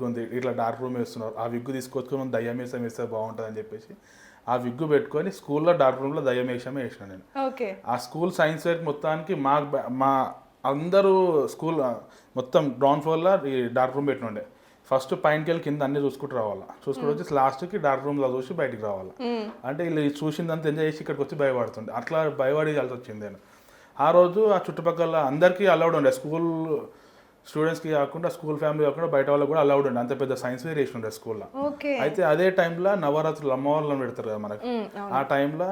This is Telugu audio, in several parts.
ఉంది, ఇట్లా డార్క్ రూమ్ వేస్తున్నారు, ఆ విగ్గు తీసుకొచ్చుకొని మనం దయ్యం వేసం వేస్తే బాగుంటుంది అని చెప్పేసి ఆ విగ్గు పెట్టుకొని స్కూల్లో డార్క్ రూమ్లో దయ్యం వేషమే వేసిన నేను. ఓకే. ఆ స్కూల్ సైన్స్ ఫేర్ మొత్తానికి మా అందరూ స్కూల్ మొత్తం గ్రౌండ్ ఫ్లోర్లో ఈ డార్క్ రూమ్ పెట్టినుండే. ఫస్ట్ పైనకి వెళ్ళి కింద అన్ని చూసుకుంటూ రావాలా, చూసుకుంటూ వచ్చి లాస్ట్కి డార్క్ రూమ్లో చూసి బయటికి రావాలా. అంటే వీళ్ళు చూసిందంతా ఎంజాయ్ చేసి ఇక్కడికి వచ్చి భయపడుతుండే, అట్లా భయపడేయాల్సి వచ్చింది నేను. ఆ రోజు ఆ చుట్టుపక్కల అందరికీ అలౌడ్ ఉండే, స్కూల్ స్టూడెంట్స్కి కాకుండా స్కూల్ ఫ్యామిలీ కాకుండా బయట వాళ్ళకి కూడా అలౌడ్ ఉండే, అంత పెద్ద సైన్స్ ఫేర్ వేసి ఉండే స్కూల్లో. ఓకే. అయితే అదే టైంలో నవరాత్రులు అమ్మవార్లను పెడతారు కదా మనకి, ఆ టైంలో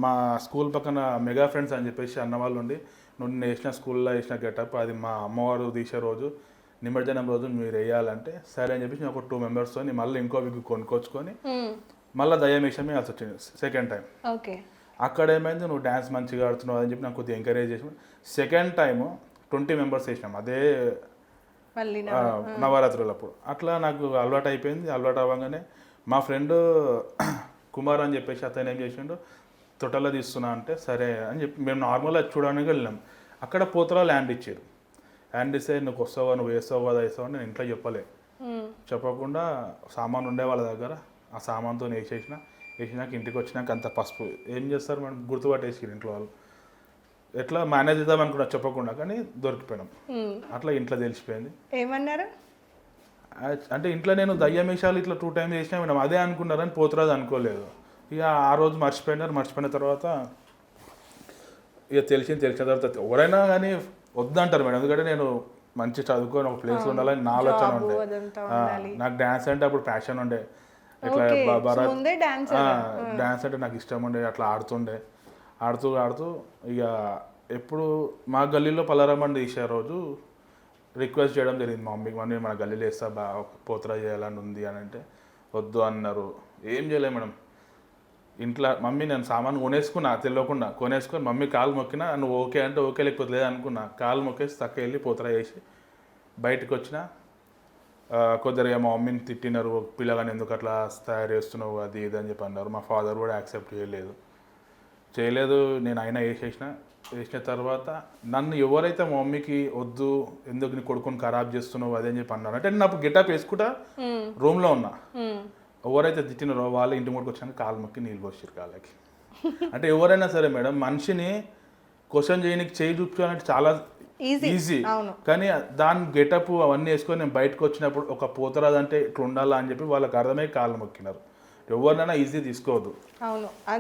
మా స్కూల్ పక్కన మెగా ఫ్రెండ్స్ అని చెప్పేసి అన్నవాళ్ళు ఉండి, నువ్వు నేను వేసిన స్కూల్లో వేసిన గెటప్ అది మా అమ్మవారు తీసే రోజు నిమజ్జనం రోజు మీరు వేయాలంటే సరే అని చెప్పేసి నేను ఒక 2 మెంబర్స్తో మళ్ళీ ఇంకో విగ్గు కొనుక్కొచ్చుకొని మళ్ళీ దయ్యం వేషం వేయాల్సి వచ్చింది సెకండ్ టైం. ఓకే. అక్కడ ఏమైంది, నువ్వు డ్యాన్స్ మంచిగా ఆడుతున్నావు అని చెప్పి నాకు కొద్దిగా ఎంకరేజ్ చేసి సెకండ్ టైము 20 మెంబర్స్ వేసినాం అదే మళ్ళీ నవరాత్రులప్పుడు. అట్లా నాకు అలవాటు అయిపోయింది. అలవాటు అవ్వగానే మా ఫ్రెండ్ కుమార్ అని చెప్పేసి అతను ఏం చేసిండు, తొట్టలో తీస్తున్నా అంటే సరే అని చెప్పి మేము నార్మల్గా చూడడానికి వెళ్ళినాం. అక్కడ పోతరా ల్యాండ్ ఇచ్చారు. ల్యాండ్ ఇస్తే నువ్వు వస్తావా, నువ్వు వేస్తావు కదా వేస్తావు అని నేను ఇంట్లో చెప్పలే. చెప్పకుండా సామాన్ ఉండే వాళ్ళ దగ్గర ఆ సామాన్తో వేసినాక ఇంటికి వచ్చినాక అంత పసుపు ఏం చేస్తారు మేడం, గుర్తుపట్టేసి ఇంట్లో వాళ్ళు. ఎట్లా మేనేజ్ చేద్దాం అనుకున్నా చెప్పకుండా, కానీ దొరికిపోయినాం. అట్లా ఇంట్లో తెలిసిపోయింది. ఏమన్నారు అంటే ఇంట్లో నేను దయ్యం వేషాలు ఇట్లా 2 టైమ్స్ వేసినా మేడం, అదే అనుకున్నారని పోతురాదు అనుకోలేదు. ఇక ఆ రోజు మర్చిపోయిన తర్వాత ఇక తెలిసిన తర్వాత ఎవరైనా కానీ వద్దంటారు మేడం, ఎందుకంటే నేను మంచి చదువుకొని ఒక ప్లేస్లో ఉండాలని నా ఆలోచన ఉండే. నాకు డ్యాన్స్ అంటే అప్పుడు ప్యాషన్ ఉండే, ఇట్లా డ్యాన్స్ అంటే నాకు ఇష్టం ఉండే, అట్లా ఆడుతూ ఇక ఎప్పుడు మా గల్లీలో పలారమ్మని తీసే రోజు రిక్వెస్ట్ చేయడం జరిగింది మా మమ్మీ మన గల్లీలో వేస్తా పోతరా చేయాలని ఉంది అని అంటే వద్దు అన్నారు. ఏం చేయలేదు మేడం, ఇంట్లో మమ్మీ నేను సామాను కొనేసుకొని మమ్మీ కాలు మొక్కినా, నువ్వు ఓకే అంటే ఓకే, లేకపోతే లేదనుకున్నా కాలు మొక్కేసి తక్క వెళ్ళి పోతరా చేసి బయటకు వచ్చిన. కొద్దిగా మా మమ్మీని తిట్టినారు, పిల్లగాని ఎందుకు అట్లా తయారు చేస్తున్నావు అది ఇది అని చెప్పి అన్నారు. మా ఫాదర్ కూడా యాక్సెప్ట్ చేయలేదు. నేను అయినా వేసిన తర్వాత నన్ను ఎవరైతే మా మమ్మీకి వద్దు ఎందుకు నీ కొడుకుని ఖరాబ్ చేస్తున్నావు అదే అని చెప్పి అన్నారు. అంటే నేను అప్పుడు గెటప్ వేసుకుంటా రూమ్లో ఉన్నా, ఎవరైతే తిట్టినారో వాళ్ళు ఇంటి ముందుకు వచ్చాక కాలు మొక్కి నీళ్ళు పోసారు కాళ్ళకి. అంటే ఎవరైనా సరే మేడం, మనిషిని క్వశ్చన్ చేయడానికి చేయి చూపించాలంటే చాలా ఈజీ, కానీ దాని గెటప్ అవన్నీ వేసుకొని నేను బయటకు వచ్చినప్పుడు ఒక పోతరాదంటే ఇట్లా ఉండాలా అని చెప్పి వాళ్ళకి అర్థమై కాళ్ళు మొక్కినారు. ఎవరినైనా ఈజీ తీసుకోవద్దు. అవును.